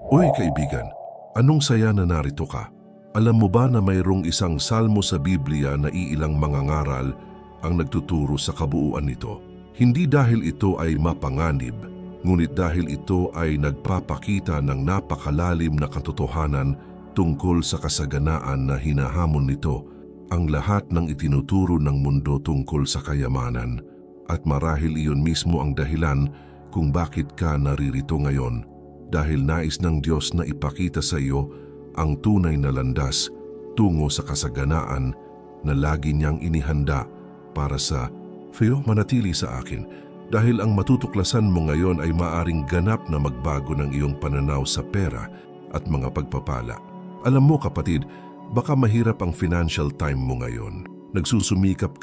Uy kaibigan, anong saya na narito ka? Alam mo ba na mayroong isang salmo sa Biblia na iilang mangangaral ang nagtuturo sa kabuuan nito? Hindi dahil ito ay mapanganib, ngunit dahil ito ay nagpapakita ng napakalalim na katotohanan tungkol sa kasaganaan na hinahamon nito ang lahat ng itinuturo ng mundo tungkol sa kayamanan. At marahil iyon mismo ang dahilan kung bakit ka naririto ngayon. Dahil nais ng Diyos na ipakita sa iyo ang tunay na landas tungo sa kasaganaan na lagi niyang inihanda para sa iyo. Manatili sa akin dahil ang matutuklasan mo ngayon ay maaring ganap na magbago ng iyong pananaw sa pera at mga pagpapala. Alam mo kapatid, baka mahirap ang financial time mo ngayon. Nagsusumikap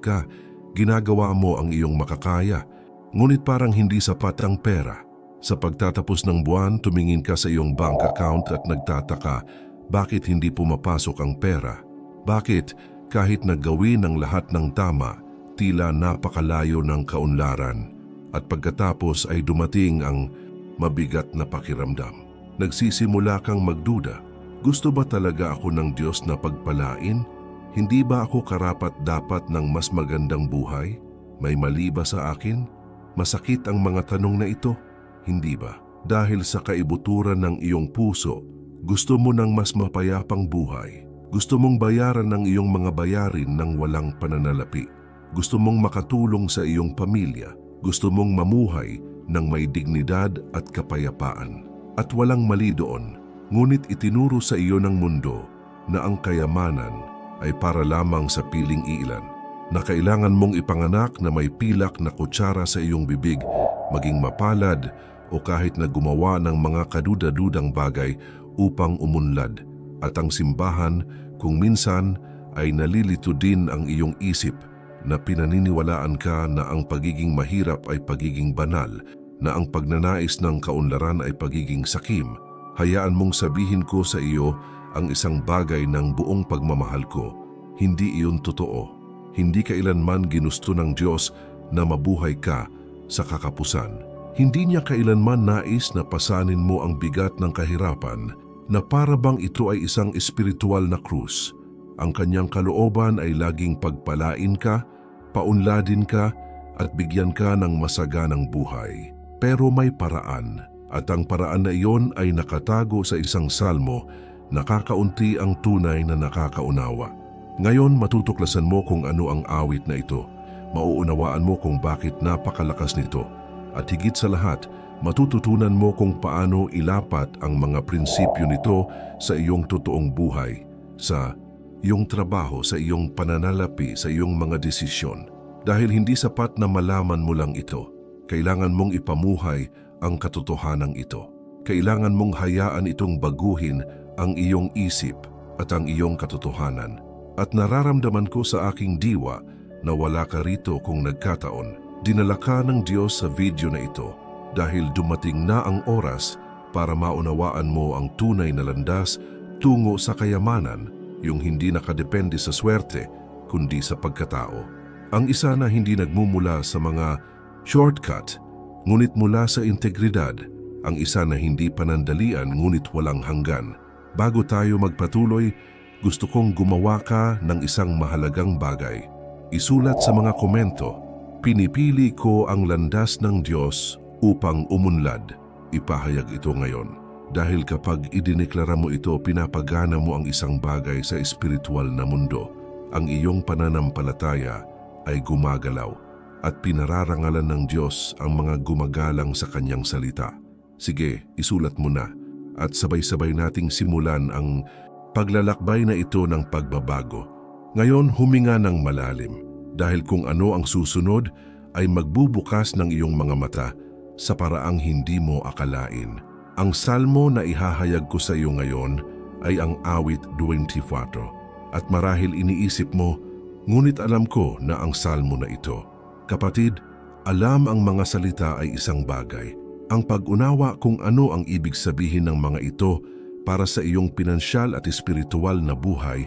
ka, ginagawa mo ang iyong makakaya, ngunit parang hindi sapat ang pera. Sa pagtatapos ng buwan, tumingin ka sa iyong bank account at nagtataka, bakit hindi pumapasok ang pera? Bakit kahit naggawin ang lahat ng tama, tila napakalayo ng kaunlaran? At pagkatapos ay dumating ang mabigat na pakiramdam. Nagsisimula kang magduda, gusto ba talaga ako ng Diyos na pagpalain? Hindi ba ako karapat-dapat ng mas magandang buhay? May mali ba sa akin? Masakit ang mga tanong na ito. Hindi ba? Dahil sa kaibuturan ng iyong puso, gusto mo ng mas mapayapang buhay. Gusto mong bayaran ng iyong mga bayarin ng walang pananalapi. Gusto mong makatulong sa iyong pamilya. Gusto mong mamuhay ng may dignidad at kapayapaan. At walang mali doon. Ngunit itinuro sa iyo ng mundo na ang kayamanan ay para lamang sa piling iilan. Na kailangan mong ipanganak na may pilak na kutsara sa iyong bibig, maging mapalad, o kahit na gumawa ng mga kaduda-dudang bagay upang umunlad. At ang simbahan kung minsan ay nalilito din ang iyong isip na pinaniniwalaan ka na ang pagiging mahirap ay pagiging banal, na ang pagnanais ng kaunlaran ay pagiging sakim. Hayaan mong sabihin ko sa iyo ang isang bagay ng buong pagmamahal ko. Hindi iyon totoo. Hindi kailanman ginusto ng Diyos na mabuhay ka sa kakapusan. Hindi niya kailanman nais na pasanin mo ang bigat ng kahirapan na para bang ito ay isang espiritual na krus. Ang kanyang kalooban ay laging pagpalain ka, paunladin ka at bigyan ka ng masaganang buhay. Pero may paraan at ang paraan na iyon ay nakatago sa isang salmo na kakaunti ang tunay na nakakaunawa. Ngayon matutuklasan mo kung ano ang awit na ito. Mauunawaan mo kung bakit napakalakas nito. At higit sa lahat, matututunan mo kung paano ilapat ang mga prinsipyo nito sa iyong totoong buhay, sa iyong trabaho, sa iyong pananalapi, sa iyong mga desisyon. Dahil hindi sapat na malaman mo lang ito, kailangan mong ipamuhay ang katotohanan ito. Kailangan mong hayaan itong baguhin ang iyong isip at ang iyong katotohanan. At nararamdaman ko sa aking diwa na wala ka rito kung nagkataon. Dinala ka ng Diyos sa video na ito dahil dumating na ang oras para maunawaan mo ang tunay na landas tungo sa kayamanan, yung hindi nakadepende sa swerte kundi sa pagkatao. Ang isa na hindi nagmumula sa mga shortcut ngunit mula sa integridad, ang isa na hindi panandalian ngunit walang hanggan. Bago tayo magpatuloy, gusto kong gumawa ka ng isang mahalagang bagay. Isulat sa mga komento, pinipili ko ang landas ng Diyos upang umunlad. Ipahayag ito ngayon. Dahil kapag idineklara mo ito, pinapagana mo ang isang bagay sa espiritual na mundo. Ang iyong pananampalataya ay gumagalaw at pinararangalan ng Diyos ang mga gumagalang sa kanyang salita. Sige, isulat mo na at sabay-sabay nating simulan ang paglalakbay na ito ng pagbabago. Ngayon, huminga ng malalim. Dahil kung ano ang susunod ay magbubukas ng iyong mga mata sa paraang hindi mo akalain. Ang salmo na ihahayag ko sa iyo ngayon ay ang awit 24. At marahil iniisip mo, ngunit alam ko na ang salmo na ito. Kapatid, alam ang mga salita ay isang bagay. Ang pag-unawa kung ano ang ibig sabihin ng mga ito para sa iyong pinansyal at espiritual na buhay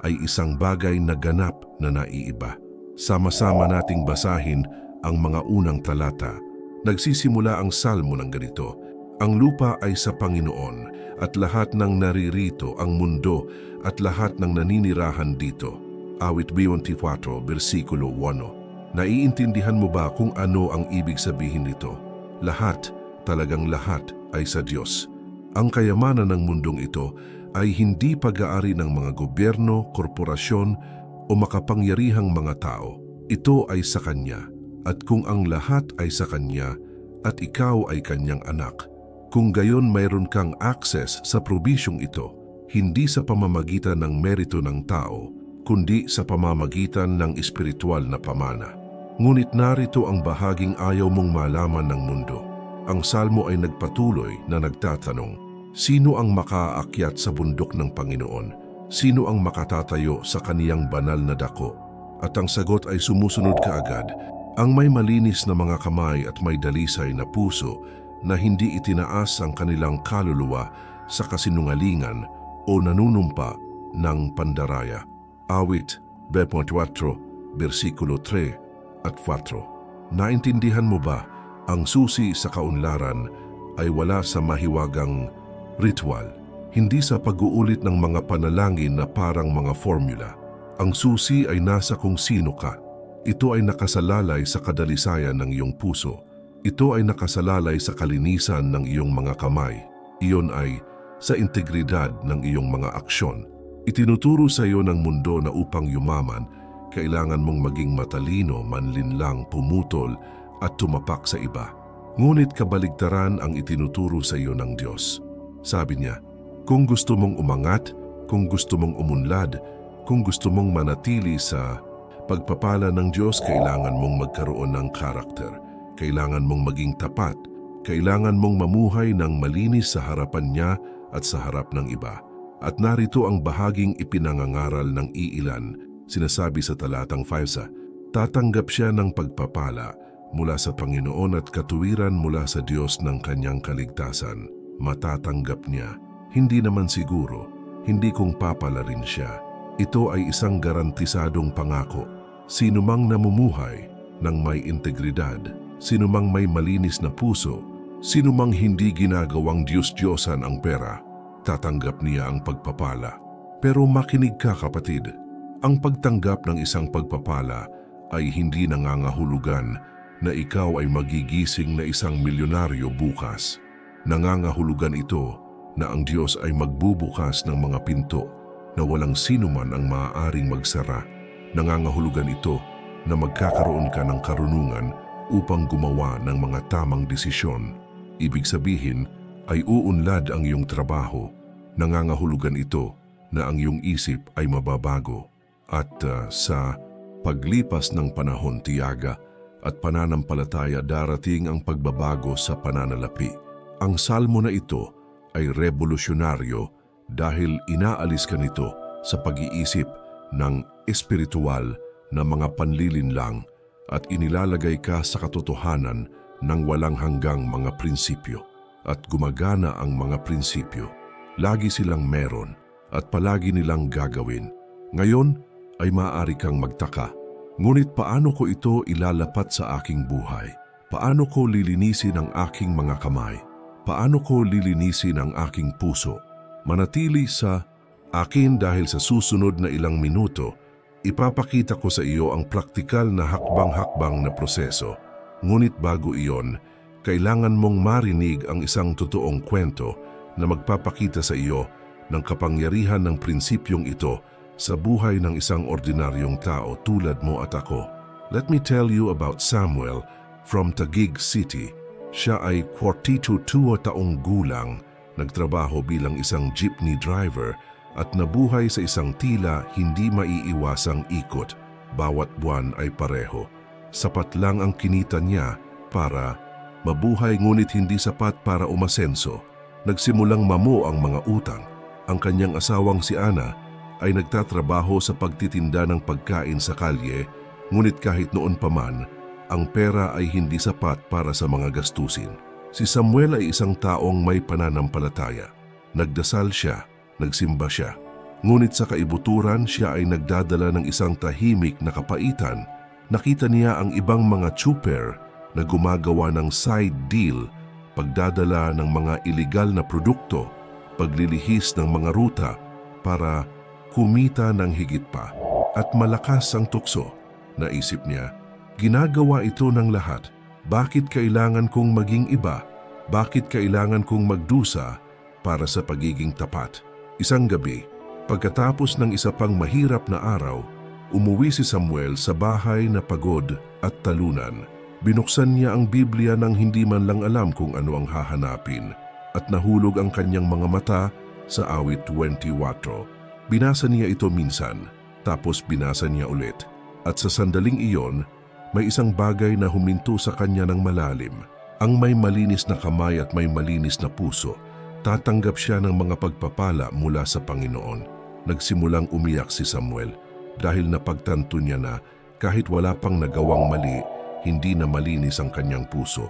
ay isang bagay na ganap na naiiba. Sama-sama nating basahin ang mga unang talata. Nagsisimula ang salmo ng ganito, Ang lupa ay sa Panginoon at lahat ng naririto, ang mundo at lahat ng naninirahan dito. Awit 24, versikulo 1. Naiintindihan mo ba kung ano ang ibig sabihin nito? Lahat, talagang lahat ay sa Diyos. Ang kayamanan ng mundong ito ay hindi pag-aari ng mga gobyerno, korporasyon o makapangyarihang mga tao. Ito ay sa Kanya. At kung ang lahat ay sa Kanya at ikaw ay Kanyang anak, kung gayon mayroon kang access sa probisyong ito, hindi sa pamamagitan ng merito ng tao, kundi sa pamamagitan ng espiritual na pamana. Ngunit narito ang bahaging ayaw mong malaman ng mundo. Ang salmo ay nagpatuloy na nagtatanong, sino ang makaakyat sa bundok ng Panginoon? Sino ang makatatayo sa kaniyang banal na dako? At ang sagot ay sumusunod kaagad, ang may malinis na mga kamay at may dalisay na puso na hindi itinaas ang kanilang kaluluwa sa kasinungalingan o nanunumpa ng pandaraya. Awit 24, versikulo 3 at 4. Naintindihan mo ba, ang susi sa kaunlaran ay wala sa mahiwagang ritual, hindi sa pag-uulit ng mga panalangin na parang mga formula. Ang susi ay nasa kung sino ka. Ito ay nakasalalay sa kadalisayan ng iyong puso. Ito ay nakasalalay sa kalinisan ng iyong mga kamay. Iyon ay sa integridad ng iyong mga aksyon. Itinuturo sa iyo ng mundo na upang yumaman, kailangan mong maging matalino, manlinlang, pumutol at tumapak sa iba. Ngunit kabaligtaran ang itinuturo sa iyo ng Diyos. Sabi niya, kung gusto mong umangat, kung gusto mong umunlad, kung gusto mong manatili sa pagpapala ng Diyos, kailangan mong magkaroon ng karakter. Kailangan mong maging tapat. Kailangan mong mamuhay ng malinis sa harapan niya at sa harap ng iba. At narito ang bahaging ipinangangaral ng iilan. Sinasabi sa talatang 5, tatanggap siya ng pagpapala mula sa Panginoon at katuwiran mula sa Diyos ng kanyang kaligtasan. Matatanggap niya. Hindi naman siguro, hindi kung papalarin siya. Ito ay isang garantisadong pangako. Sino mang namumuhay ng may integridad, sino mang may malinis na puso, sino mang hindi ginagawang Diyos-Diyosan ang pera, tatanggap niya ang pagpapala. Pero makinig ka kapatid, ang pagtanggap ng isang pagpapala ay hindi nangangahulugan na ikaw ay magigising na isang milyonaryo bukas. Nangangahulugan ito na ang Diyos ay magbubukas ng mga pinto na walang sino man ang maaaring magsara. Nangangahulugan ito na magkakaroon ka ng karunungan upang gumawa ng mga tamang desisyon. Ibig sabihin ay uunlad ang iyong trabaho. Nangangahulugan ito na ang iyong isip ay mababago. At sa paglipas ng panahon, tiyaga at pananampalataya darating ang pagbabago sa pananalapi. Ang salmo na ito ay revolusyonaryo dahil inaalis ka nito sa pag-iisip ng espiritual na mga panlilinlang at inilalagay ka sa katotohanan ng walang hanggang mga prinsipyo. At gumagana ang mga prinsipyo. Lagi silang meron at palagi nilang gagawin. Ngayon ay maaari kang magtaka. Ngunit paano ko ito ilalapat sa aking buhay? Paano ko lilinisin ang aking mga kamay? Paano ko lilinisin ang aking puso? Manatili sa akin dahil sa susunod na ilang minuto, ipapakita ko sa iyo ang praktikal na hakbang-hakbang na proseso. Ngunit bago iyon, kailangan mong marinig ang isang totoong kwento na magpapakita sa iyo ng kapangyarihan ng prinsipyong ito sa buhay ng isang ordinaryong tao tulad mo at ako. Let me tell you about Samuel from Taguig City. Siya ay 42 taong gulang, nagtrabaho bilang isang jeepney driver at nabuhay sa isang tila hindi maiiwasang ikot. Bawat buwan ay pareho. Sapat lang ang kinita niya para mabuhay ngunit hindi sapat para umasenso. Nagsimulang mamo ang mga utang. Ang kanyang asawang si Ana ay nagtatrabaho sa pagtitinda ng pagkain sa kalye, ngunit kahit noon pa man, ang pera ay hindi sapat para sa mga gastusin. Si Samuel ay isang taong may pananampalataya. Nagdasal siya, nagsimba siya. Ngunit sa kaibuturan siya ay nagdadala ng isang tahimik na kapaitan. Nakita niya ang ibang mga tsuper na gumagawa ng side deal pagdadala ng mga iligal na produkto, paglilihis ng mga ruta para kumita ng higit pa. At malakas ang tukso. Naisip niya, ginagawa ito ng lahat. Bakit kailangan kong maging iba? Bakit kailangan kong magdusa para sa pagiging tapat? Isang gabi, pagkatapos ng isa pang mahirap na araw, umuwi si Samuel sa bahay na pagod at talunan. Binuksan niya ang Biblia nang hindi man lang alam kung ano ang hahanapin at nahulog ang kanyang mga mata sa awit 24. Binasa niya ito minsan, tapos binasa niya ulit. At sa sandaling iyon, may isang bagay na huminto sa kanya ng malalim. Ang may malinis na kamay at may malinis na puso, tatanggap siya ng mga pagpapala mula sa Panginoon. Nagsimulang umiyak si Samuel dahil napagtanto niya na kahit wala pang nagawang mali, hindi na malinis ang kanyang puso.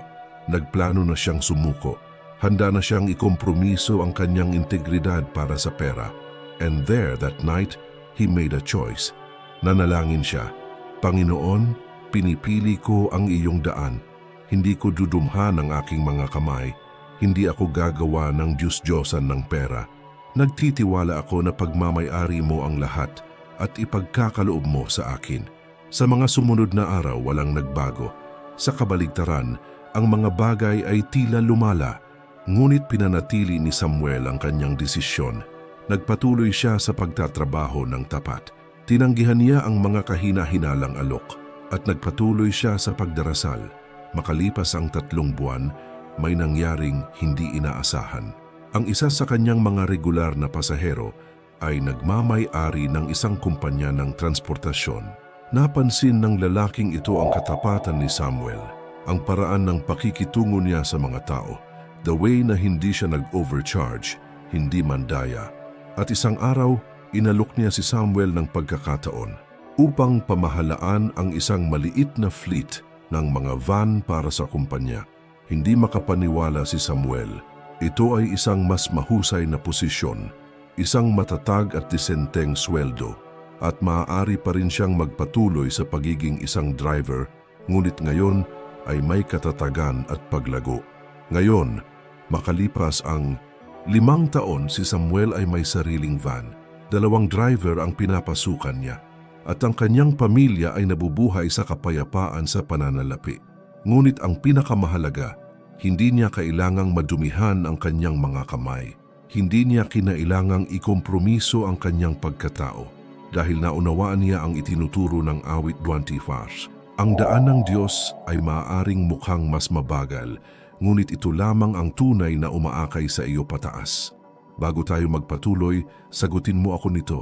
Nagplano na siyang sumuko. Handa na siyang ikompromiso ang kanyang integridad para sa pera. And there that night, he made a choice. Nanalangin siya, Panginoon, pinipili ko ang iyong daan. Hindi ko dudumhan ang aking mga kamay. Hindi ako gagawa ng Diyos-Diyosan ng pera. Nagtitiwala ako na pagmamay-ari mo ang lahat at ipagkakaloob mo sa akin. Sa mga sumunod na araw, walang nagbago. Sa kabaligtaran, ang mga bagay ay tila lumala. Ngunit pinanatili ni Samuel ang kanyang desisyon. Nagpatuloy siya sa pagtatrabaho ng tapat. Tinanggihan niya ang mga kahina-hinalang alok at nagpatuloy siya sa pagdarasal. Makalipas ang 3 buwan, may nangyaring hindi inaasahan. Ang isa sa kanyang mga regular na pasahero ay nagmamay-ari ng isang kumpanya ng transportasyon. Napansin ng lalaking ito ang katapatan ni Samuel, ang paraan ng pakikitungo niya sa mga tao, the way na hindi siya nag-overcharge, hindi mandaya. At isang araw, inalok niya si Samuel ng pagkakataon upang pamahalaan ang isang maliit na fleet ng mga van para sa kumpanya. Hindi makapaniwala si Samuel. Ito ay isang mas mahusay na posisyon, isang matatag at disenteng sweldo, at maaari pa rin siyang magpatuloy sa pagiging isang driver, ngunit ngayon ay may katatagan at paglago. Ngayon, makalipas ang 5 taon, si Samuel ay may sariling van. 2 driver ang pinapasukan niya at ang kanyang pamilya ay nabubuhay sa kapayapaan sa pananalapi. Ngunit ang pinakamahalaga, hindi niya kailangang madumihan ang kanyang mga kamay. Hindi niya kinailangang ikompromiso ang kanyang pagkatao dahil naunawaan niya ang itinuturo ng awit 24. Ang daan ng Diyos ay maaaring mukhang mas mabagal, ngunit ito lamang ang tunay na umaakay sa iyo pataas. Bago tayo magpatuloy, sagutin mo ako nito.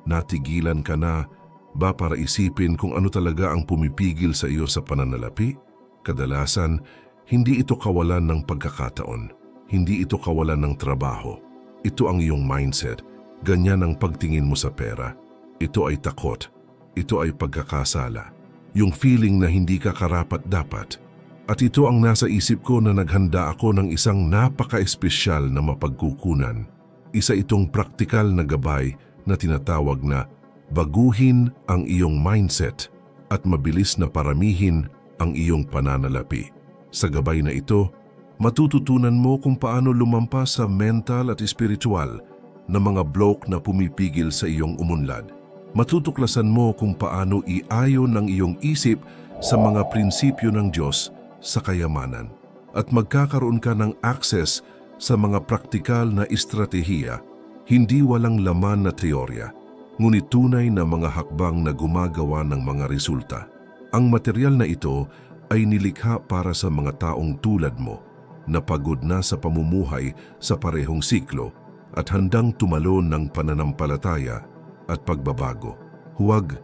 Natigilan ka na ba para isipin kung ano talaga ang pumipigil sa iyo sa pananalapi? Kadalasan, hindi ito kawalan ng pagkakataon. Hindi ito kawalan ng trabaho. Ito ang iyong mindset. Ganyan ang pagtingin mo sa pera. Ito ay takot. Ito ay pagkakasala. Yung feeling na hindi ka karapat-dapat. At ito ang nasa isip ko na naghanda ako ng isang napaka-espesyal na mapagkukunan. Isa itong praktikal na gabay na tinatawag na baguhin ang iyong mindset at mabilis na paramihin ang iyong pananalapi. Sa gabay na ito, matututunan mo kung paano lumampas sa mental at espiritual na mga block na pumipigil sa iyong umunlad. Matutuklasan mo kung paano iayon ang iyong isip sa mga prinsipyo ng Diyos sa kayamanan at magkakaroon ka ng access sa mga praktikal na estratehiya, hindi walang laman na teorya, ngunit tunay na mga hakbang na gumagawa ng mga resulta. Ang material na ito ay nilikha para sa mga taong tulad mo na pagod na sa pamumuhay sa parehong siklo at handang tumalon ng pananampalataya at pagbabago. Huwag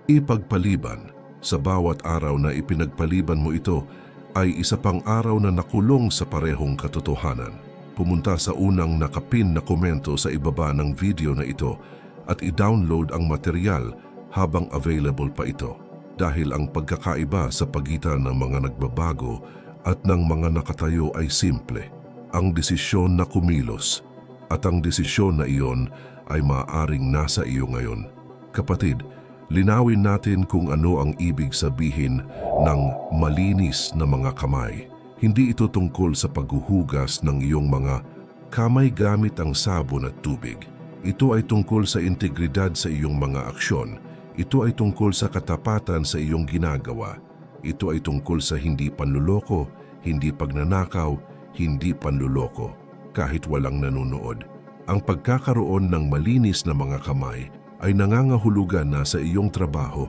ipagpaliban. Sa bawat araw na ipinagpaliban mo ito, ay isa pang araw na nakulong sa parehong katotohanan. Pumunta sa unang nakapin na komento sa ibaba ng video na ito at i-download ang material habang available pa ito. Dahil ang pagkakaiba sa pagitan ng mga nagbabago at ng mga nakatayo ay simple. Ang desisyon na kumilos at ang desisyon na iyon ay maaaring nasa iyo ngayon. Kapatid, linawin natin kung ano ang ibig sabihin ng malinis na mga kamay. Hindi ito tungkol sa paghuhugas ng iyong mga kamay gamit ang sabon at tubig. Ito ay tungkol sa integridad sa iyong mga aksyon. Ito ay tungkol sa katapatan sa iyong ginagawa. Ito ay tungkol sa hindi panluloko, hindi pagnanakaw, hindi panluloko, kahit walang nanonood. Ang pagkakaroon ng malinis na mga kamay ay nangangahulugan na sa iyong trabaho,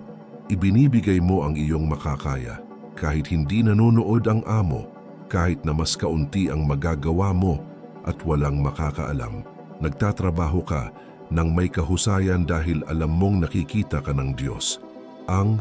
ibinibigay mo ang iyong makakaya. Kahit hindi nanonood ang amo, kahit na mas kaunti ang magagawa mo at walang makakaalam, nagtatrabaho ka ng may kahusayan dahil alam mong nakikita ka ng Diyos. Ang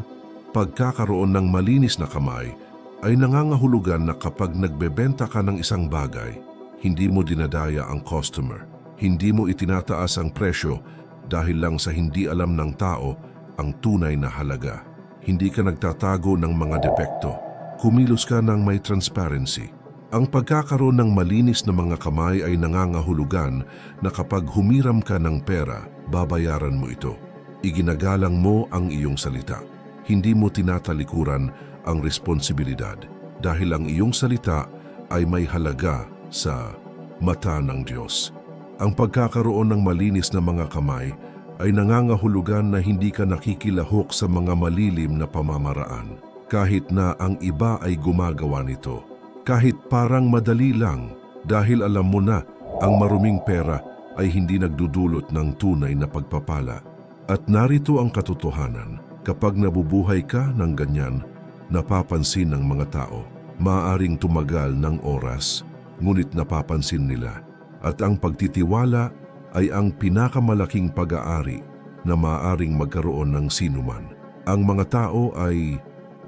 pagkakaroon ng malinis na kamay ay nangangahulugan na kapag nagbebenta ka ng isang bagay, hindi mo dinadaya ang customer. Hindi mo itinataas ang presyo dahil lang sa hindi alam ng tao ang tunay na halaga. Hindi ka nagtatago ng mga depekto. Kumilos ka ng may transparency. Ang pagkakaroon ng malinis na mga kamay ay nangangahulugan na kapag humiram ka ng pera, babayaran mo ito. Iginagalang mo ang iyong salita. Hindi mo tinatalikuran ang responsibilidad dahil ang iyong salita ay may halaga sa mata ng Diyos. Ang pagkakaroon ng malinis na mga kamay ay nangangahulugan na hindi ka nakikilahok sa mga malilim na pamamaraan. Kahit na ang iba ay gumagawa nito. Kahit parang madali lang dahil alam mo na ang maruming pera ay hindi nagdudulot ng tunay na pagpapala. At narito ang katotohanan, kapag nabubuhay ka ng ganyan, napapansin ng mga tao. Maaaring tumagal ng oras, ngunit napapansin nila. At ang pagtitiwala ay ang pinakamalaking pag-aari na maaaring magkaroon ng sinuman. Ang mga tao ay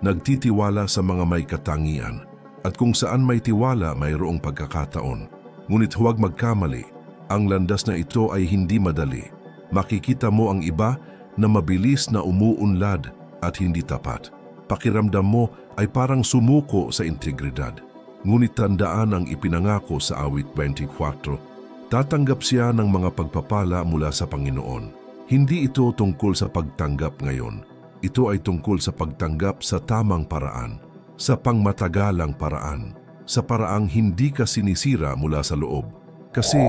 nagtitiwala sa mga may katangian at kung saan may tiwala mayroong pagkakataon. Ngunit huwag magkamali, ang landas na ito ay hindi madali. Makikita mo ang iba na mabilis na umuunlad at hindi tapat. Pakiramdam mo ay parang sumuko sa integridad. Ngunit tandaan ang ipinangako sa awit 24, tatanggap siya ng mga pagpapala mula sa Panginoon. Hindi ito tungkol sa pagtanggap ngayon. Ito ay tungkol sa pagtanggap sa tamang paraan, sa pangmatagalang paraan, sa paraang hindi ka sinisira mula sa loob. Kasi,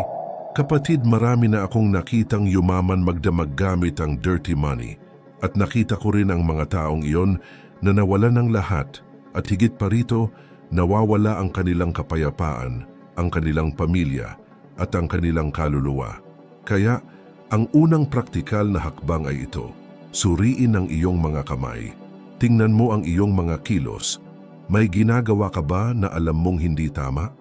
kapatid, marami na akong nakitang yumaman magdamag gamit ang dirty money at nakita ko rin ang mga taong iyon na nawalan ng lahat at higit pa rito, nawawala ang kanilang kapayapaan, ang kanilang pamilya, at ang kanilang kaluluwa. Kaya, ang unang praktikal na hakbang ay ito. Suriin ang iyong mga kamay. Tingnan mo ang iyong mga kilos. May ginagawa ka ba na alam mong hindi tama?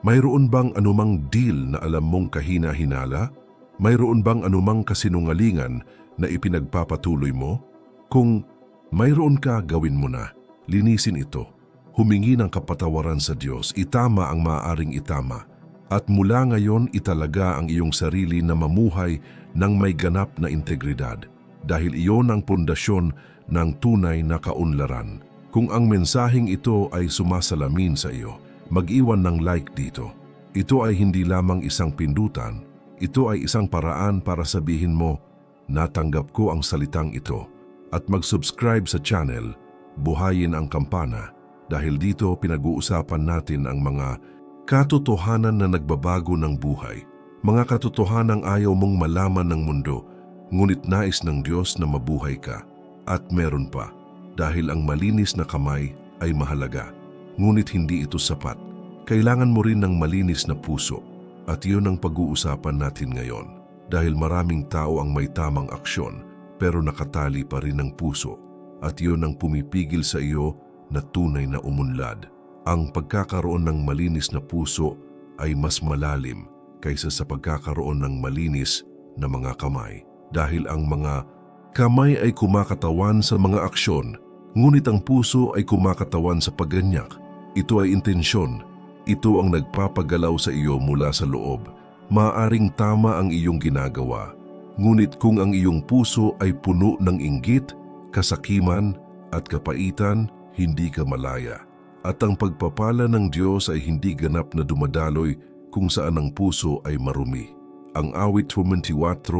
Mayroon bang anumang deal na alam mong kahina-hinala? Mayroon bang anumang kasinungalingan na ipinagpapatuloy mo? Kung mayroon ka, gawin mo na. Linisin ito. Humingi ng kapatawaran sa Diyos, itama ang maaaring itama. At mula ngayon, italaga ang iyong sarili na mamuhay ng may ganap na integridad. Dahil iyon ang pundasyon ng tunay na kaunlaran. Kung ang mensaheng ito ay sumasalamin sa iyo, mag-iwan ng like dito. Ito ay hindi lamang isang pindutan. Ito ay isang paraan para sabihin mo, natanggap ko ang salitang ito. At mag-subscribe sa channel, buhayin ang kampana. Dahil dito pinag-uusapan natin ang mga katotohanan na nagbabago ng buhay. Mga katotohanang ayaw mong malaman ng mundo, ngunit nais ng Diyos na mabuhay ka. At meron pa, dahil ang malinis na kamay ay mahalaga, ngunit hindi ito sapat. Kailangan mo rin ng malinis na puso. At iyon ang pag-uusapan natin ngayon. Dahil maraming tao ang may tamang aksyon, pero nakatali pa rin ang puso. At iyon ang pumipigil sa iyo na tunay na umunlad. Ang pagkakaroon ng malinis na puso ay mas malalim kaysa sa pagkakaroon ng malinis na mga kamay. Dahil ang mga kamay ay kumakatawan sa mga aksyon, ngunit ang puso ay kumakatawan sa pagganyak. Ito ay intensyon. Ito ang nagpapagalaw sa iyo mula sa loob. Maaaring tama ang iyong ginagawa, ngunit kung ang iyong puso ay puno ng inggit, kasakiman at kapaitan, hindi ka malaya. At ang pagpapala ng Diyos ay hindi ganap na dumadaloy kung saan ang puso ay marumi. Ang awit 24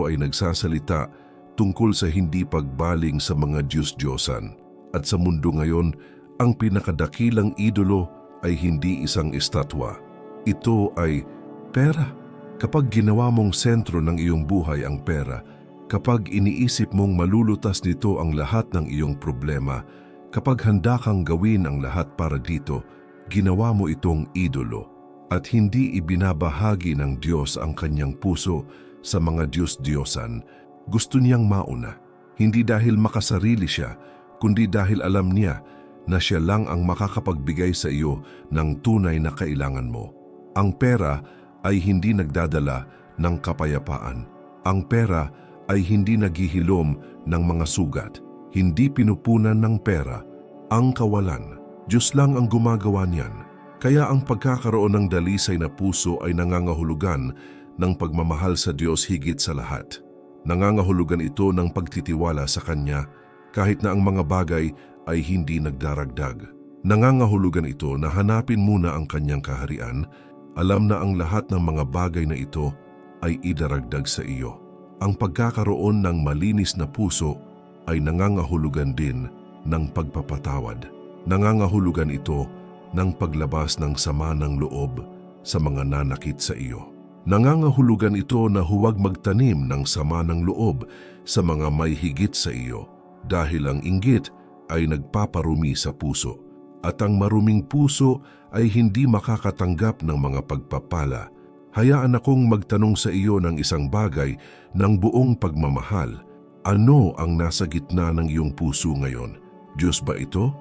ay nagsasalita tungkol sa hindi pagbaling sa mga Diyos-Diyosan. At sa mundo ngayon, ang pinakadakilang idolo ay hindi isang estatwa. Ito ay pera. Kapag ginawa mong sentro ng iyong buhay ang pera, kapag iniisip mong malulutas nito ang lahat ng iyong problema, kapag handa kang gawin ang lahat para dito, ginawa mo itong idolo at hindi ibinabahagi ng Diyos ang kanyang puso sa mga Diyos-Diyosan. Gusto niyang mauna, hindi dahil makasarili siya, kundi dahil alam niya na siya lang ang makakapagbigay sa iyo ng tunay na kailangan mo. Ang pera ay hindi nagdadala ng kapayapaan. Ang pera ay hindi naghihilom ng mga sugat. Hindi pinupunan ng pera ang kawalan. Diyos lang ang gumagawa niyan. Kaya ang pagkakaroon ng dalisay na puso ay nangangahulugan ng pagmamahal sa Diyos higit sa lahat. Nangangahulugan ito ng pagtitiwala sa Kanya kahit na ang mga bagay ay hindi nagdaragdag. Nangangahulugan ito na hanapin muna ang Kanyang kaharian. Alam na ang lahat ng mga bagay na ito ay idaragdag sa iyo. Ang pagkakaroon ng malinis na puso ay nangangahulugan din ng pagpapatawad. Nangangahulugan ito ng paglabas ng sama ng loob sa mga nanakit sa iyo. Nangangahulugan ito na huwag magtanim ng sama ng loob sa mga may higit sa iyo dahil ang inggit ay nagpaparumi sa puso at ang maruming puso ay hindi makakatanggap ng mga pagpapala. Hayaan akong magtanong sa iyo ng isang bagay ng buong pagmamahal. Ano ang nasa gitna ng iyong puso ngayon? Diyos ba ito?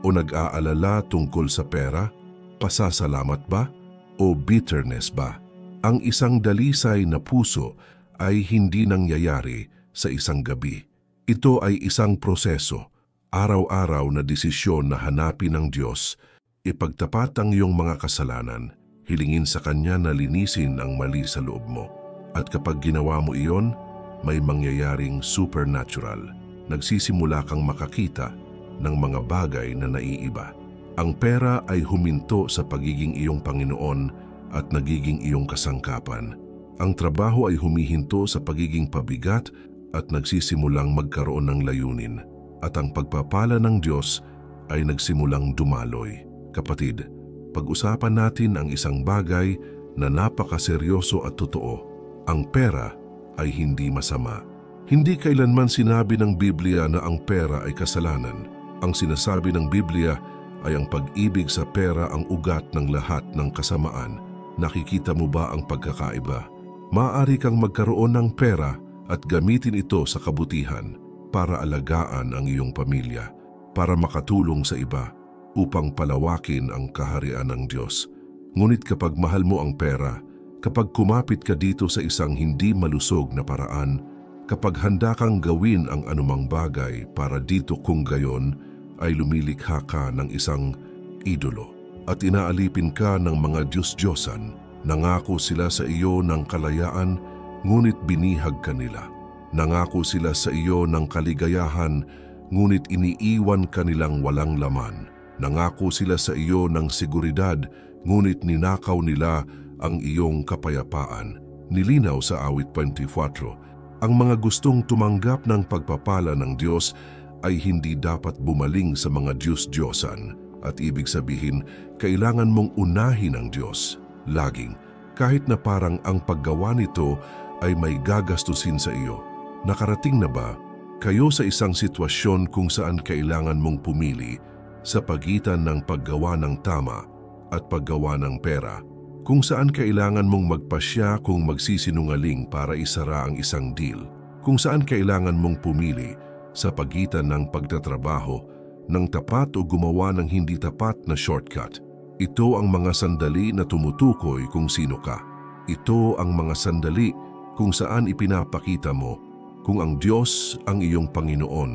O nag-aalala tungkol sa pera? Pasasalamat ba? O bitterness ba? Ang isang dalisay na puso ay hindi nangyayari sa isang gabi. Ito ay isang proseso, araw-araw na desisyon na hanapin ng Diyos, ipagtapat ang iyong mga kasalanan, hilingin sa Kanya na linisin ang mali sa loob mo. At kapag ginawa mo iyon, may mangyayaring supernatural. Nagsisimula kang makakita ng mga bagay na naiiba. Ang pera ay huminto sa pagiging iyong Panginoon at nagiging iyong kasangkapan. Ang trabaho ay humihinto sa pagiging pabigat at nagsisimulang magkaroon ng layunin. At ang pagpapala ng Diyos ay nagsimulang dumaloy. Kapatid, pag-usapan natin ang isang bagay na napakaseryoso at totoo. Ang pera ay hindi masama. Hindi kailanman sinabi ng Biblia na ang pera ay kasalanan. Ang sinasabi ng Biblia ay ang pag-ibig sa pera ang ugat ng lahat ng kasamaan. Nakikita mo ba ang pagkakaiba? Maaari kang magkaroon ng pera at gamitin ito sa kabutihan para alagaan ang iyong pamilya, para makatulong sa iba, upang palawakin ang kaharian ng Diyos. Ngunit kapag mahal mo ang pera, kapag kumapit ka dito sa isang hindi malusog na paraan, kapag handa kang gawin ang anumang bagay para dito kung gayon, ay lumilikha ka ng isang idolo at inaalipin ka ng mga Diyos-Diyosan. Nangako sila sa iyo ng kalayaan, ngunit binihag ka nila. Nangako sila sa iyo ng kaligayahan, ngunit iniiwan ka nilang walang laman. Nangako sila sa iyo ng seguridad, ngunit ninakaw nila ang iyong kapayapaan. Nilinaw sa awit 24, ang mga gustong tumanggap ng pagpapala ng Diyos ay hindi dapat bumaling sa mga Diyos-Diyosan. At ibig sabihin, kailangan mong unahin ang Diyos laging, kahit na parang ang paggawa nito ay may gagastusin sa iyo. Nakarating na ba kayo sa isang sitwasyon kung saan kailangan mong pumili sa pagitan ng paggawa ng tama at paggawa ng pera? Kung saan kailangan mong magpasya kung magsisinungaling para isara ang isang deal? Kung saan kailangan mong pumili sa pagitan ng pagtatrabaho ng tapat o gumawa ng hindi tapat na shortcut? Ito ang mga sandali na tumutukoy kung sino ka. Ito ang mga sandali kung saan ipinapakita mo kung ang Diyos ang iyong Panginoon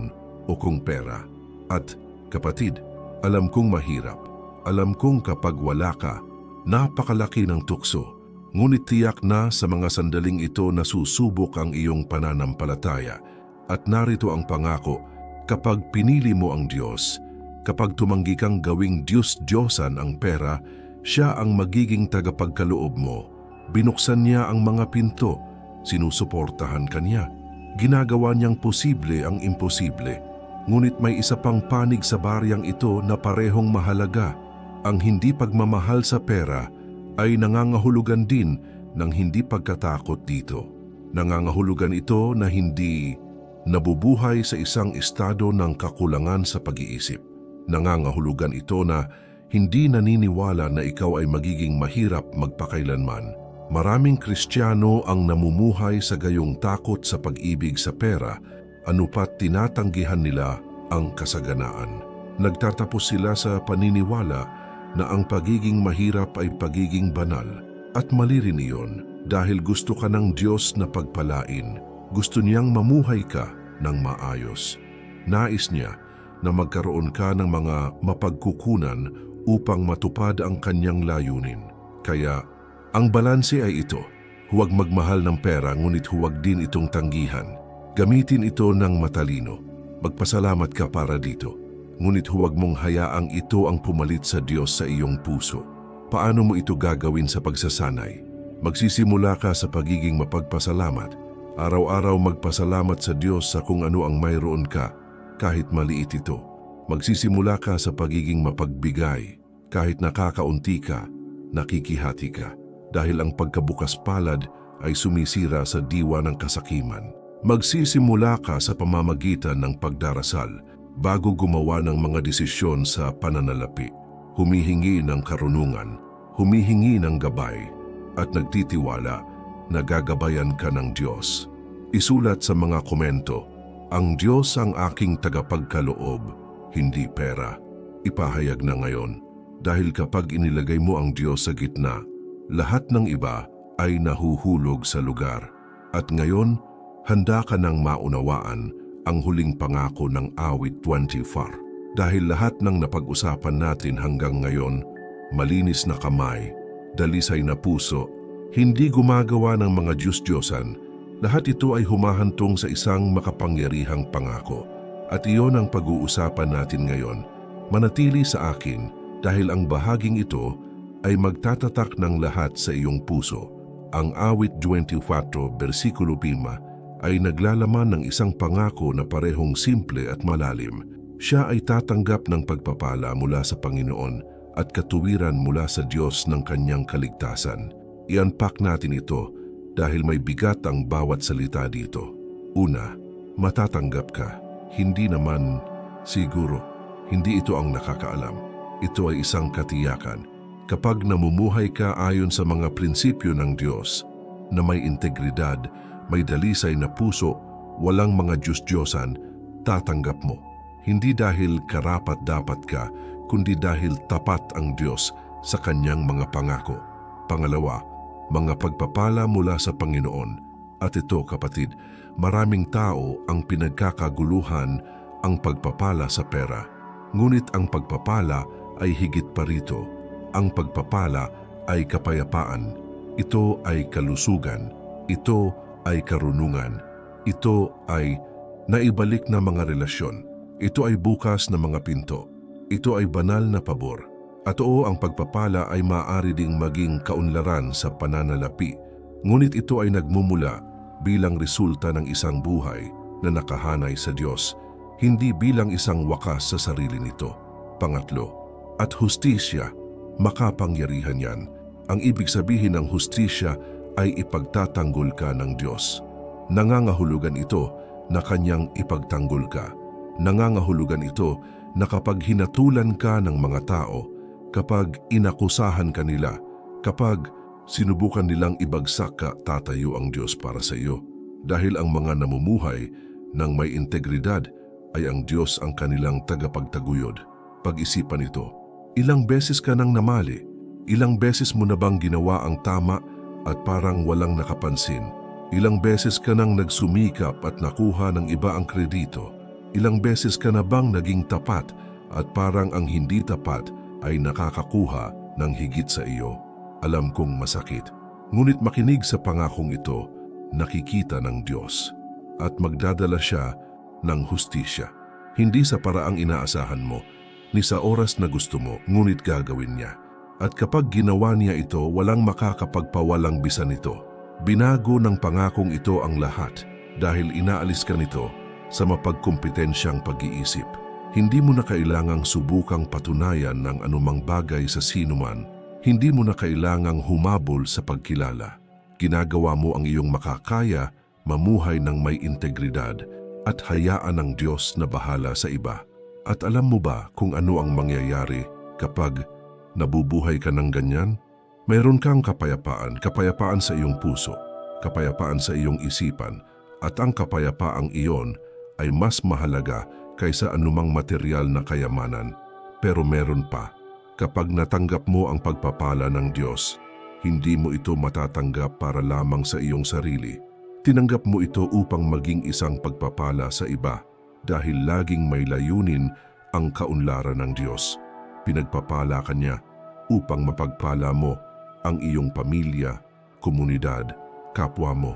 o kung pera. At kapatid, alam kong mahirap. Alam kong kapag wala ka, napakalaki ng tukso. Ngunit tiyak na sa mga sandaling ito na susubok ang iyong pananampalataya. At narito ang pangako, kapag pinili mo ang Diyos, kapag tumanggi kang gawing Diyos-Diyosan ang pera, siya ang magiging tagapagkaloob mo. Binuksan niya ang mga pinto, sinusuportahan ka niya. Ginagawa niyang posible ang imposible. Ngunit may isa pang panig sa baryang ito na parehong mahalaga. Ang hindi pagmamahal sa pera ay nangangahulugan din ng hindi pagkatakot dito. Nangangahulugan ito na hindi nabubuhay sa isang estado ng kakulangan sa pag-iisip. Nangangahulugan ito na hindi naniniwala na ikaw ay magiging mahirap magpakailanman. Maraming Kristiyano ang namumuhay sa gayong takot sa pag-ibig sa pera, anupat tinatanggihan nila ang kasaganaan. Nagtatapos sila sa paniniwala na ang pagiging mahirap ay pagiging banal. At mali rin iyon dahil gusto ka ng Diyos na pagpalain. Gusto niyang mamuhay ka ng maayos. Nais niya na magkaroon ka ng mga mapagkukunan upang matupad ang kanyang layunin. Kaya, ang balanse ay ito. Huwag magmahal ng pera ngunit huwag din itong tanggihan. Gamitin ito ng matalino. Magpasalamat ka para dito. Ngunit huwag mong hayaang ito ang pumalit sa Diyos sa iyong puso. Paano mo ito gagawin sa pagsasanay? Magsisimula ka sa pagiging mapagpasalamat. Araw-araw magpasalamat sa Diyos sa kung ano ang mayroon ka, kahit maliit ito. Magsisimula ka sa pagiging mapagbigay, kahit nakakaunti ka, nakikihati ka. Dahil ang pagkabukas palad ay sumisira sa diwa ng kasakiman. Magsisimula ka sa pamamagitan ng pagdarasal bago gumawa ng mga desisyon sa pananalapi. Humihingi ng karunungan, humihingi ng gabay, at nagtitiwala na gagabayan ka ng Diyos. Isulat sa mga komento, ang Diyos ang aking tagapagkaloob, hindi pera. Ipahayag na ngayon, dahil kapag inilagay mo ang Diyos sa gitna, lahat ng iba ay nahuhulog sa lugar. At ngayon, handa ka nang maunawaan ang huling pangako ng awit 24. Dahil lahat ng napag-usapan natin hanggang ngayon, malinis na kamay, dalisay na puso, hindi gumagawa ng mga Diyos-Diyosan, lahat ito ay humahantong sa isang makapangyarihang pangako. At iyon ang pag-uusapan natin ngayon. Manatili sa akin dahil ang bahaging ito ay magtatatak ng lahat sa iyong puso. Ang awit 24, versikulo 5 ay naglalaman ng isang pangako na parehong simple at malalim. Siya ay tatanggap ng pagpapala mula sa Panginoon at katuwiran mula sa Diyos ng kanyang kaligtasan. I-unpack natin ito dahil may bigat ang bawat salita dito. Una, matatanggap ka. Hindi naman siguro. Hindi ito ang nakakaalam. Ito ay isang katiyakan. Kapag namumuhay ka ayon sa mga prinsipyo ng Diyos na may integridad, may dalisay na puso, walang mga Diyos-Diyosan, tatanggap mo. Hindi dahil karapat-dapat ka, kundi dahil tapat ang Diyos sa kanyang mga pangako. Pangalawa, mga pagpapala mula sa Panginoon. At ito, kapatid, maraming tao ang pinagkakaguluhan ang pagpapala sa pera. Ngunit ang pagpapala ay higit pa rito. Ang pagpapala ay kapayapaan. Ito ay kalusugan. Ito ay karunungan. Ito ay naibalik na mga relasyon. Ito ay bukas na mga pinto. Ito ay banal na pabor. At oo, ang pagpapala ay maaari ding maging kaunlaran sa pananalapi. Ngunit ito ay nagmumula bilang resulta ng isang buhay na nakahanay sa Diyos, hindi bilang isang wakas sa sarili nito. Pangatlo, at hustisya, makapangyarihan yan. Ang ibig sabihin ng hustisya ay ipagtatanggol ka ng Diyos. Nangangahulugan ito na kanyang ipagtanggol ka. Nangangahulugan ito na kapag hinatulan ka ng mga tao, kapag inakusahan ka nila, kapag sinubukan nilang ibagsak ka, tatayo ang Diyos para sa iyo. Dahil ang mga namumuhay ng may integridad ay ang Diyos ang kanilang tagapagtaguyod. Pag-isipan ito, ilang beses ka nang namali, ilang beses mo na bang ginawa ang tama at parang walang nakapansin? Ilang beses ka nang nagsumikap at nakuha ng iba ang kredito? Ilang beses ka na bang naging tapat at parang ang hindi tapat ay nakakakuha ng higit sa iyo? Alam kong masakit, ngunit makinig sa pangakong ito, nakikita ng Diyos at magdadala siya ng hustisya. Hindi sa paraang inaasahan mo, ni sa oras na gusto mo, ngunit gagawin niya. At kapag ginawa niya ito, walang makakapagpawalang bisa nito. Binago ng pangakong ito ang lahat dahil inaalis ka nito sa mapagkompetensyang pag-iisip. Hindi mo na kailangang subukang patunayan ng anumang bagay sa sinuman. Hindi mo na kailangang humabol sa pagkilala. Ginagawa mo ang iyong makakaya, mamuhay ng may integridad at hayaan ng Diyos na bahala sa iba. At alam mo ba kung ano ang mangyayari kapag nabubuhay ka ng ganyan? Mayroon kang kapayapaan, kapayapaan sa iyong puso, kapayapaan sa iyong isipan, at ang kapayapaang iyon ay mas mahalaga kaysa anumang material na kayamanan. Pero meron pa, kapag natanggap mo ang pagpapala ng Diyos, hindi mo ito matatanggap para lamang sa iyong sarili. Tinanggap mo ito upang maging isang pagpapala sa iba dahil laging may layunin ang kaunlaran ng Diyos. Pinagpapala ka niya upang mapagpala mo ang iyong pamilya, komunidad, kapwa mo.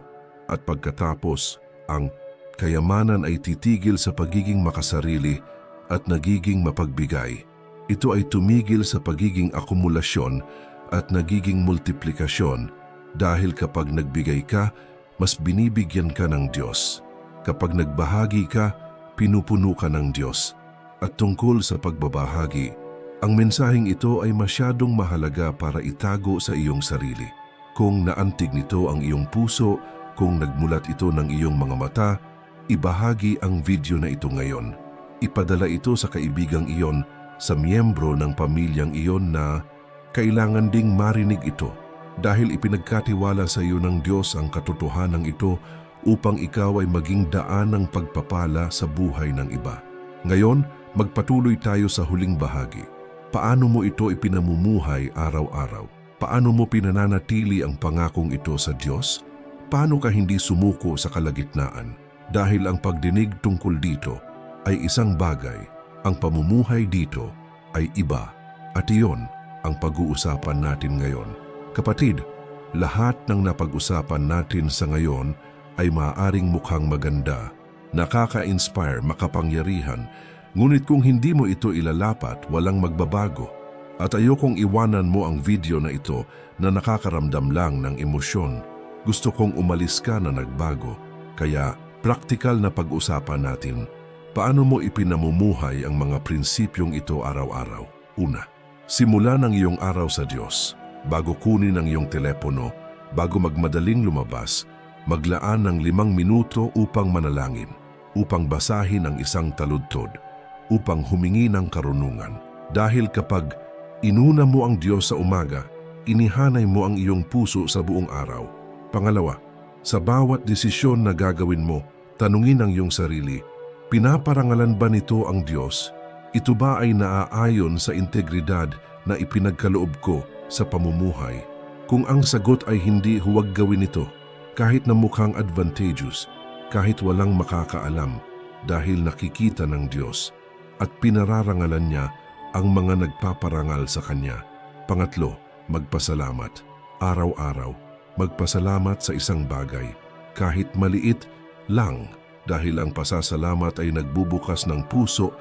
At pagkatapos, ang kayamanan ay titigil sa pagiging makasarili at nagiging mapagbigay. Ito ay tumigil sa pagiging akumulasyon at nagiging multiplikasyon dahil kapag nagbigay ka, mas binibigyan ka ng Diyos. Kapag nagbahagi ka, pinupuno ka ng Diyos. At tungkol sa pagbabahagi, ang mensaheng ito ay masyadong mahalaga para itago sa iyong sarili. Kung naantig nito ang iyong puso, kung nagmulat ito ng iyong mga mata, ibahagi ang video na ito ngayon. Ipadala ito sa kaibigang iyon, sa miyembro ng pamilyang iyon na kailangan ding marinig ito dahil ipinagkatiwala sa iyo ng Diyos ang katotohanan ito upang ikaw ay maging daan ng pagpapala sa buhay ng iba. Ngayon, magpatuloy tayo sa huling bahagi. Paano mo ito ipinamumuhay araw-araw? Paano mo pinananatili ang pangakong ito sa Diyos? Paano ka hindi sumuko sa kalagitnaan? Dahil ang pagdinig tungkol dito ay isang bagay, ang pamumuhay dito ay iba. At iyon ang pag-uusapan natin ngayon. Kapatid, lahat ng napag-usapan natin sa ngayon ay maaaring mukhang maganda, nakaka-inspire, makapangyarihan, ngunit kung hindi mo ito ilalapat, walang magbabago. At ayokong iwanan mo ang video na ito na nakakaramdam lang ng emosyon. Gusto kong umalis ka na nagbago, kaya praktikal na pag-usapan natin. Paano mo ipinamumuhay ang mga prinsipyong ito araw-araw? Una, simula ng iyong araw sa Diyos. Bago kunin ang iyong telepono, bago magmadaling lumabas, maglaan ng 5 minuto upang manalangin, upang basahin ang isang taludtod, upang humingi ng karunungan. Dahil kapag inuna mo ang Diyos sa umaga, inihanay mo ang iyong puso sa buong araw. Pangalawa, sa bawat desisyon na gagawin mo, tanungin ang iyong sarili, pinaparangalan ba nito ang Diyos? Ito ba ay naaayon sa integridad na ipinagkaloob ko sa pamumuhay? Kung ang sagot ay hindi, huwag gawin ito, kahit na mukhang advantageous, kahit walang makakaalam, dahil nakikita ng Diyos at pinararangalan niya ang mga nagpaparangal sa Kanya. Pangatlo, magpasalamat. Araw-araw, magpasalamat sa isang bagay, kahit maliit lang, dahil ang pasasalamat ay nagbubukas ng puso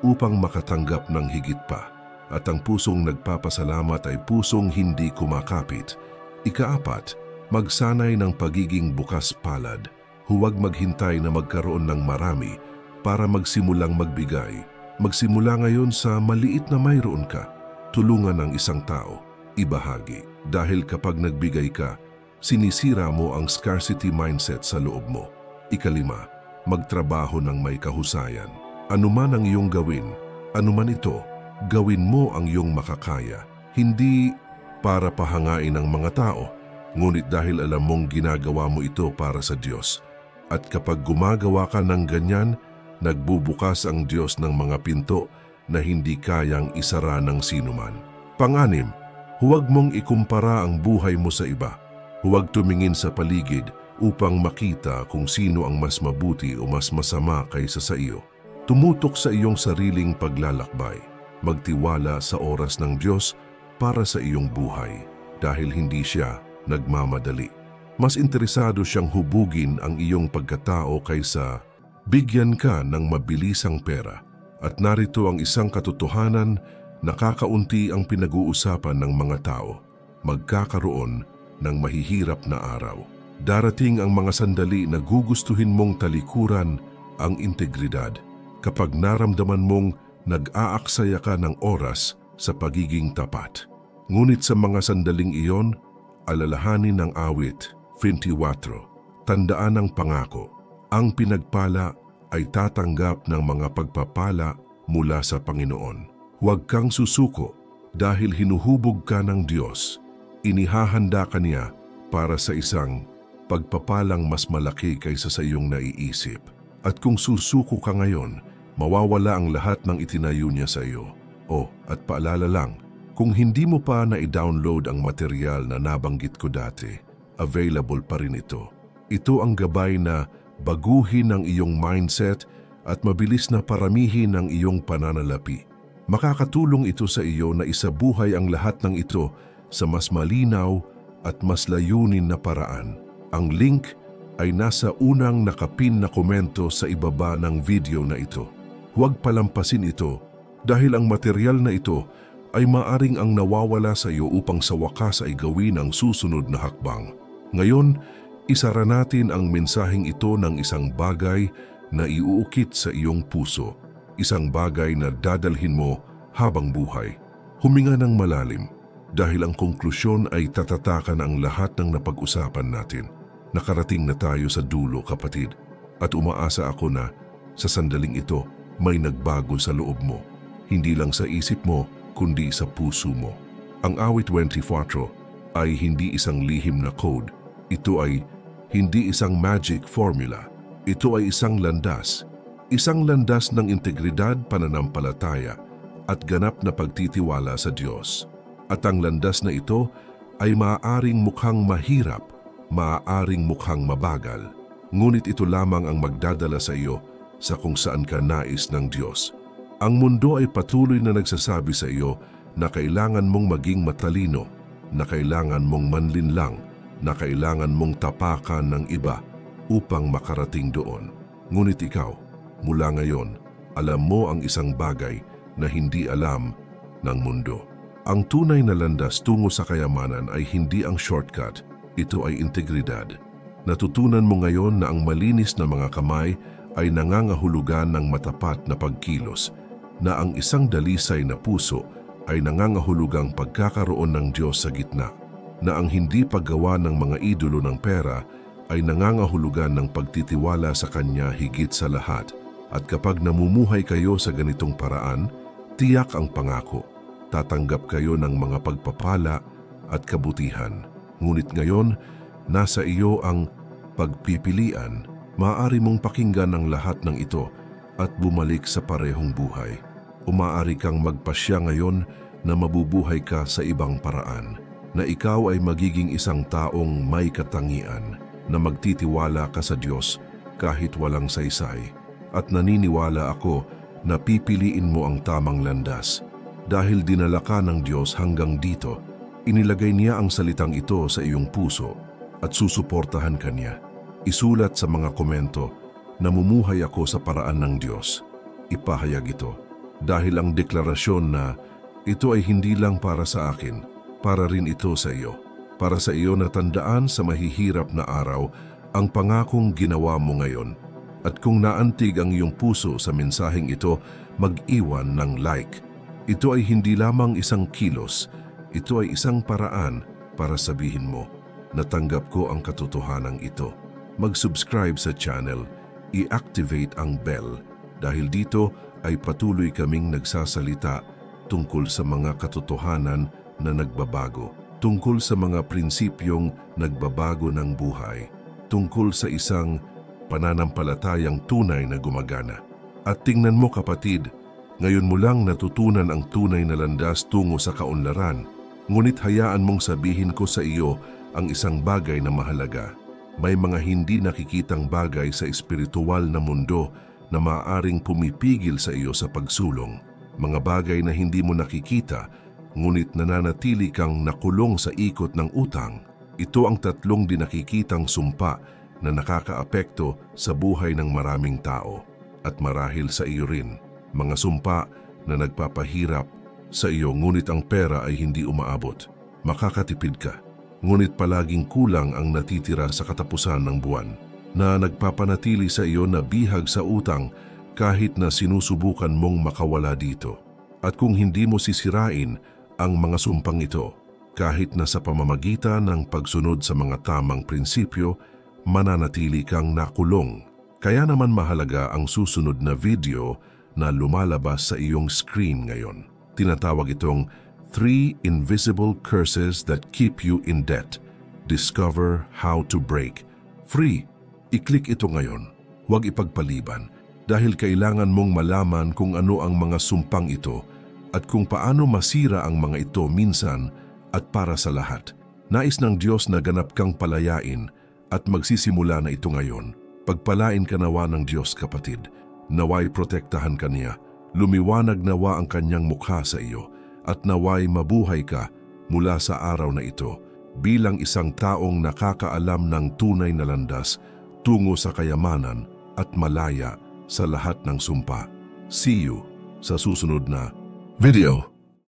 upang makatanggap ng higit pa. At ang pusong nagpapasalamat ay pusong hindi kumakapit. Ikaapat, magsanay ng pagiging bukas palad. Huwag maghintay na magkaroon ng marami para magsimulang magbigay. Magsimula ngayon sa maliit na mayroon ka. Tulungan ang isang tao, ibahagi. Dahil kapag nagbigay ka, sinisira mo ang scarcity mindset sa loob mo. Ikalima, magtrabaho ng may kahusayan. Anuman ang iyong gawin, anuman ito, gawin mo ang iyong makakaya. Hindi para pahangain ang mga tao, ngunit dahil alam mong ginagawa mo ito para sa Diyos. At kapag gumagawa ka ng ganyan, nagbubukas ang Diyos ng mga pinto na hindi kayang isara ng sinuman. Pang-anim, huwag mong ikumpara ang buhay mo sa iba. Huwag tumingin sa paligid upang makita kung sino ang mas mabuti o mas masama kaysa sa iyo. Tumutok sa iyong sariling paglalakbay. Magtiwala sa oras ng Diyos para sa iyong buhay dahil hindi siya nagmamadali. Mas interesado siyang hubugin ang iyong pagkatao kaysa bigyan ka ng mabilisang pera. At narito ang isang katotohanan, nakakaunti ang pinag-uusapan ng mga tao. Magkakaroon ng mahihirap na araw. Darating ang mga sandali na gugustuhin mong talikuran ang integridad. kapag naramdaman mong nag-aaksaya ka ng oras sa pagiging tapat. Ngunit sa mga sandaling iyon, alalahanin ng awit 24, tandaan ang pangako. Ang pinagpala ay tatanggap ng mga pagpapala mula sa Panginoon. Huwag kang susuko dahil hinuhubog ka ng Diyos. Inihahanda ka niya para sa isang pagpapalang mas malaki kaysa sa iyong naiisip. At kung susuko ka ngayon, mawawala ang lahat ng itinayo niya sa iyo. At paalala lang, kung hindi mo pa na-download ang material na nabanggit ko dati, available pa rin ito. Ito ang gabay na baguhin ang iyong mindset at mabilis na paramihin ang iyong pananalapi. Makakatulong ito sa iyo na isabuhay ang lahat ng ito sa mas malinaw at mas layunin na paraan. Ang link ay nasa unang nakapin na komento sa ibaba ng video na ito. Huwag palampasin ito dahil ang material na ito ay maaring ang nawawala sa iyo upang sa wakas ay gawin ang susunod na hakbang. Ngayon, isara natin ang mensaheng ito ng isang bagay na iuukit sa iyong puso, isang bagay na dadalhin mo habang buhay. Huminga ng malalim dahil ang konklusyon ay tatatakan ang lahat ng napag-usapan natin. Nakarating na tayo sa dulo, kapatid, at umaasa ako na sa sandaling ito may nagbago sa loob mo, hindi lang sa isip mo kundi sa puso mo. Ang awit 24 ay hindi isang lihim na code. Ito ay hindi isang magic formula. Ito ay isang landas ng integridad, pananampalataya at ganap na pagtitiwala sa Diyos. At ang landas na ito ay maaaring mukhang mahirap, maaaring mukhang mabagal, ngunit ito lamang ang magdadala sa iyo sa kung saan ka nais ng Diyos. Ang mundo ay patuloy na nagsasabi sa iyo na kailangan mong maging matalino, na kailangan mong manlinlang, na kailangan mong tapakan ng iba upang makarating doon. Ngunit ikaw, mula ngayon, alam mo ang isang bagay na hindi alam ng mundo. Ang tunay na landas tungo sa kayamanan ay hindi ang shortcut, ito ay integridad. Natutunan mo ngayon na ang malinis na mga kamay ay nangangahulugan ng matapat na pagkilos, na ang isang dalisay na puso ay nangangahulugang pagkakaroon ng Diyos sa gitna, na ang hindi paggawa ng mga idolo ng pera ay nangangahulugan ng pagtitiwala sa Kanya higit sa lahat. At kapag namumuhay kayo sa ganitong paraan, tiyak ang pangako, tatanggap kayo ng mga pagpapala at kabutihan. Ngunit ngayon, nasa iyo ang pagpipilian. Maaari mong pakinggan ang lahat ng ito at bumalik sa parehong buhay. Umaari kang magpasya ngayon na mabubuhay ka sa ibang paraan, na ikaw ay magiging isang taong may katangian, na magtitiwala ka sa Diyos kahit walang saysay. At naniniwala ako na pipiliin mo ang tamang landas. Dahil dinala ka ng Diyos hanggang dito, inilagay niya ang salitang ito sa iyong puso at susuportahan ka niya. Isulat sa mga komento, namumuhay ako sa paraan ng Diyos. Ipahayag ito. Dahil ang deklarasyon na ito ay hindi lang para sa akin, para rin ito sa iyo. Para sa iyo na tandaan sa mahihirap na araw ang pangakong ginawa mo ngayon. At kung naantig ang iyong puso sa mensaheng ito, mag-iwan ng like. Ito ay hindi lamang isang kilos, ito ay isang paraan para sabihin mo, natanggap ko ang katotohanan ito. Mag-subscribe sa channel, i-activate ang bell, dahil dito ay patuloy kaming nagsasalita tungkol sa mga katotohanan na nagbabago, tungkol sa mga prinsipyong nagbabago ng buhay, tungkol sa isang pananampalatayang tunay na gumagana. At tingnan mo, kapatid, ngayon mo lang natutunan ang tunay na landas tungo sa kaunlaran, ngunit hayaan mong sabihin ko sa iyo ang isang bagay na mahalaga. May mga hindi nakikitang bagay sa espiritual na mundo na maaaring pumipigil sa iyo sa pagsulong. Mga bagay na hindi mo nakikita, ngunit nananatili kang nakulong sa ikot ng utang. Ito ang tatlong di nakikitang sumpa na nakakaapekto sa buhay ng maraming tao at marahil sa iyo rin. Mga sumpa na nagpapahirap sa iyo ngunit ang pera ay hindi umaabot. Makakatipid ka, ngunit palaging kulang ang natitira sa katapusan ng buwan. Na nagpapanatili sa iyo na bihag sa utang kahit na sinusubukan mong makawala dito. At kung hindi mo sisirain ang mga sumpang ito, kahit na sa pamamagitan ng pagsunod sa mga tamang prinsipyo, mananatili kang nakulong. Kaya naman mahalaga ang susunod na video na lumalabas sa iyong screen ngayon. Tinatawag itong 3 Invisible Curses That Keep You in Debt. Discover how to break. Free. I-click ito ngayon. Huwag ipagpaliban dahil kailangan mong malaman kung ano ang mga sumpang ito at kung paano masira ang mga ito minsan at para sa lahat. Nais ng Diyos na ganap kang palayain at magsisimula na ito ngayon. Pagpalain ka nawa ng Diyos, kapatid. Naway protektahan ka niya. Lumiwanag nawa ang kanyang mukha sa iyo at naway mabuhay ka mula sa araw na ito bilang isang taong nakakaalam ng tunay na landas tungo sa kayamanan at malaya sa lahat ng sumpa. See you sa susunod na video.